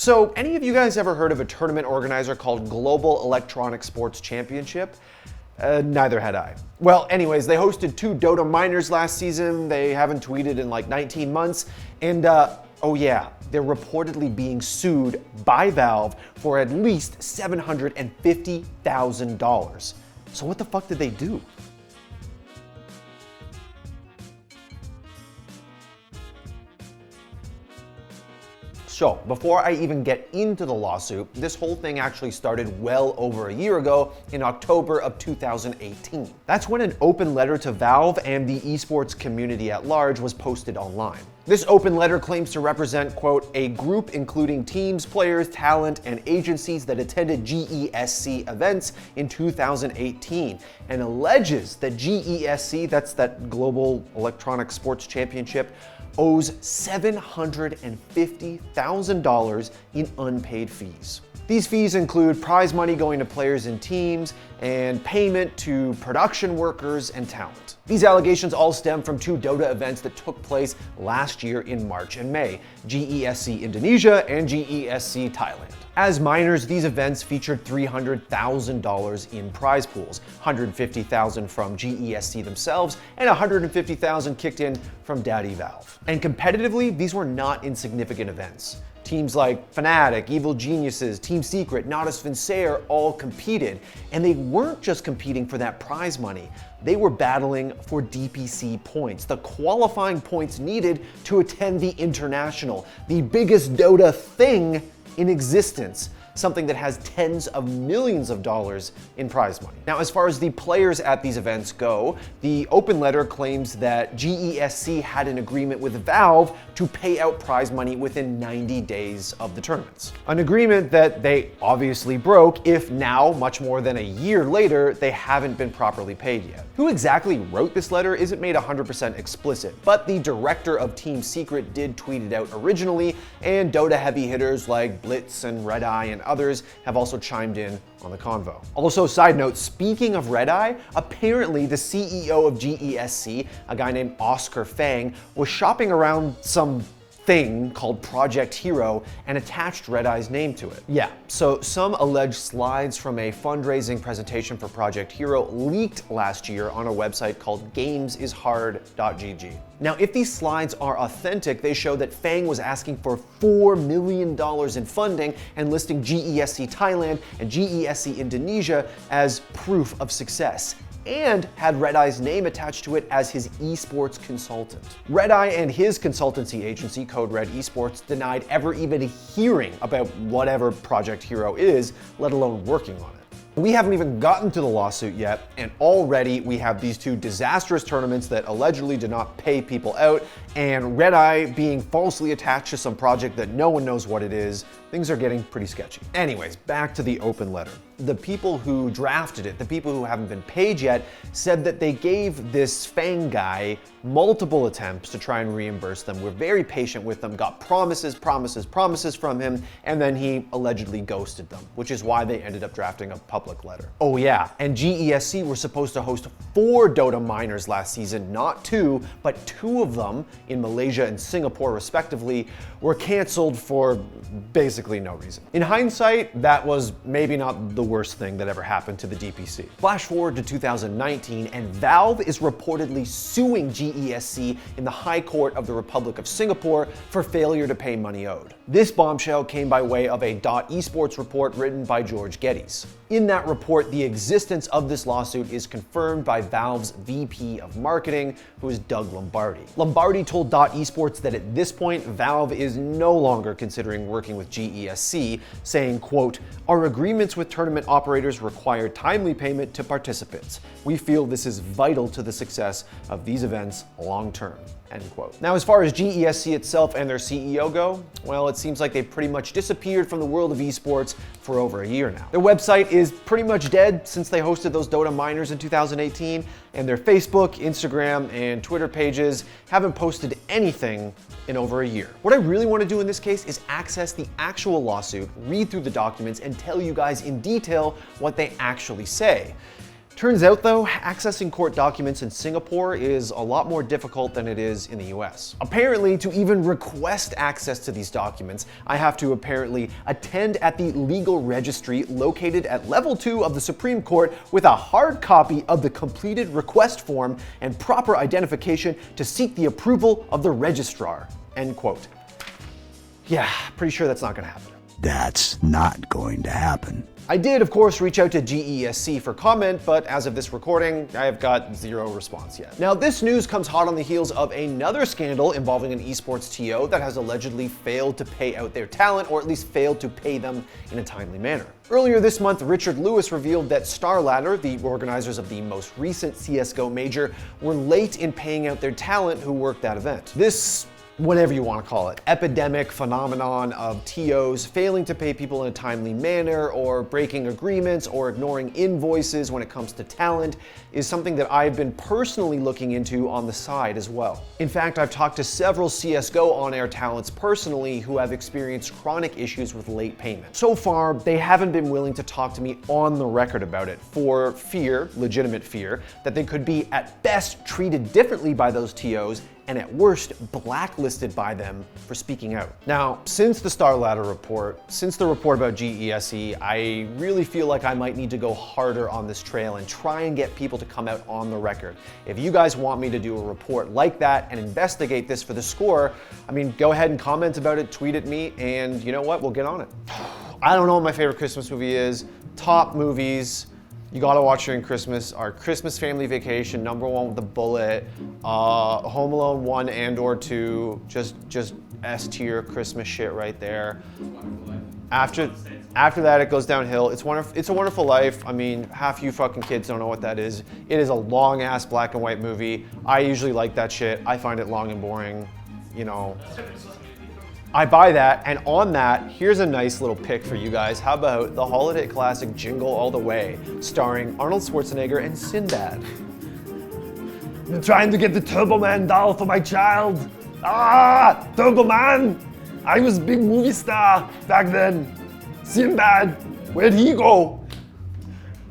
So, any of you guys ever heard of a tournament organizer called Global Electronic Sports Championship? Neither had I. Well, anyways, they hosted 2 Dota Minors last season. They haven't tweeted in like 19 months. And oh yeah, they're reportedly being sued by Valve for at least $750,000. So what the fuck did they do? So, before I even get into the lawsuit, this whole thing actually started well over a year ago in October of 2018. That's when an open letter to Valve and the esports community at large was posted online. This open letter claims to represent, quote, a group including teams, players, talent, and agencies that attended GESC events in 2018, and alleges that GESC, that's that Global Electronic Sports Championship, owes $750,000 in unpaid fees. These fees include prize money going to players and teams, and payment to production workers and talent. These allegations all stem from 2 Dota events that took place last year in March and May, GESC Indonesia and GESC Thailand. As minors, these events featured $300,000 in prize pools, $150,000 from GESC themselves, and $150,000 kicked in from Daddy Valve. And competitively, these were not insignificant events. Teams like Fnatic, Evil Geniuses, Team Secret, Nautis Vincere all competed, and they weren't just competing for that prize money. They were battling for DPC points, the qualifying points needed to attend the International, the biggest Dota thing in existence, something that has tens of millions of dollars in prize money. Now, as far as the players at these events go, the open letter claims that GESC had an agreement with Valve to pay out prize money within 90 days of the tournaments. An agreement that they obviously broke if now, much more than a year later, they haven't been properly paid yet. Who exactly wrote this letter isn't made 100% explicit, but the director of Team Secret did tweet it out originally, and Dota heavy hitters like Blitz and Red Eye and others have also chimed in on the convo. Also, side note, speaking of Red Eye, apparently the CEO of GESC, a guy named Oscar Fang, was shopping around some thing called Project Hero and attached Red Eye's name to it. Yeah, so some alleged slides from a fundraising presentation for Project Hero leaked last year on a website called gamesishard.gg. Now, if these slides are authentic, they show that Fang was asking for $4 million in funding and listing GESC Thailand and GESC Indonesia as proof of success, and had Red Eye's name attached to it as his esports consultant. Red Eye and his consultancy agency, Code Red Esports, denied ever even hearing about whatever Project Hero is, let alone working on it. We haven't even gotten to the lawsuit yet, and already we have these 2 disastrous tournaments that allegedly did not pay people out, and Red Eye being falsely attached to some project that no one knows what it is. Things are getting pretty sketchy. Anyways, back to the open letter. The people who drafted it, the people who haven't been paid yet, said that they gave this Fang guy multiple attempts to try and reimburse them, were very patient with them, got promises from him, and then he allegedly ghosted them, which is why they ended up drafting a public letter. Oh yeah, and GESC were supposed to host 4 Dota Minors last season, not 2, but 2 of them in Malaysia and Singapore respectively were canceled for basically no reason. In hindsight, that was maybe not the worst thing that ever happened to the DPC. Flash forward to 2019, and Valve is reportedly suing GESC in the High Court of the Republic of Singapore for failure to pay money owed. This bombshell came by way of a eSports report written by George Geddes. In that report, the existence of this lawsuit is confirmed by Valve's VP of Marketing, who is Doug Lombardi. Lombardi told eSports that at this point, Valve is no longer considering working with GESC, saying, quote, "Our agreements with tournament operators require timely payment to participants. We feel this is vital to the success of these events long term." End quote. Now, as far as GESC itself and their CEO go, well, it seems like they've pretty much disappeared from the world of esports for over a year now. Their website is pretty much dead since they hosted those Dota Minors in 2018, and their Facebook, Instagram, and Twitter pages haven't posted anything in over a year. What I really want to do in this case is access the actual lawsuit, read through the documents, and tell you guys in detail what they actually say. Turns out though, accessing court documents in Singapore is a lot more difficult than it is in the US. Apparently, to even request access to these documents, I have to apparently attend at the legal registry located at level 2 of the Supreme Court with a hard copy of the completed request form and proper identification to seek the approval of the registrar. End quote. Yeah, pretty sure that's not gonna happen. That's not going to happen. I did, of course, reach out to GESC for comment, but as of this recording, I have got zero response yet. Now, this news comes hot on the heels of another scandal involving an esports TO that has allegedly failed to pay out their talent, or at least failed to pay them in a timely manner. Earlier this month, Richard Lewis revealed that StarLadder, the organizers of the most recent CSGO major, were late in paying out their talent who worked that event. This, whatever you want to call it, epidemic phenomenon of TOs failing to pay people in a timely manner, or breaking agreements, or ignoring invoices when it comes to talent, is something that I've been personally looking into on the side as well. In fact, I've talked to several CSGO on-air talents personally who have experienced chronic issues with late payment. So far, they haven't been willing to talk to me on the record about it for fear, legitimate fear, that they could be at best treated differently by those TOs and at worst blacklisted by them for speaking out. Now, since the StarLadder report, since the report about GESC, I really feel like I might need to go harder on this trail and try and get people to come out on the record. If you guys want me to do a report like that and investigate this for theScore, I mean, go ahead and comment about it, tweet at me, and you know what, we'll get on it. I don't know what my favorite Christmas movie is. Top movies you gotta watch during Christmas are Christmas Family Vacation, #1 with the bullet, Home Alone 1 and/or 2, just S tier Christmas shit right there. After that, it goes downhill. It's a Wonderful Life. I mean, half you fucking kids don't know what that is. It is a long ass black and white movie. I usually like that shit. I find it long and boring, you know. I buy that, and on that, here's a nice little pick for you guys. How about the holiday classic Jingle All the Way, starring Arnold Schwarzenegger and Sinbad? I'm trying to get the Turbo Man doll for my child. Ah, Turbo Man! I was a big movie star back then. Sinbad, where'd he go?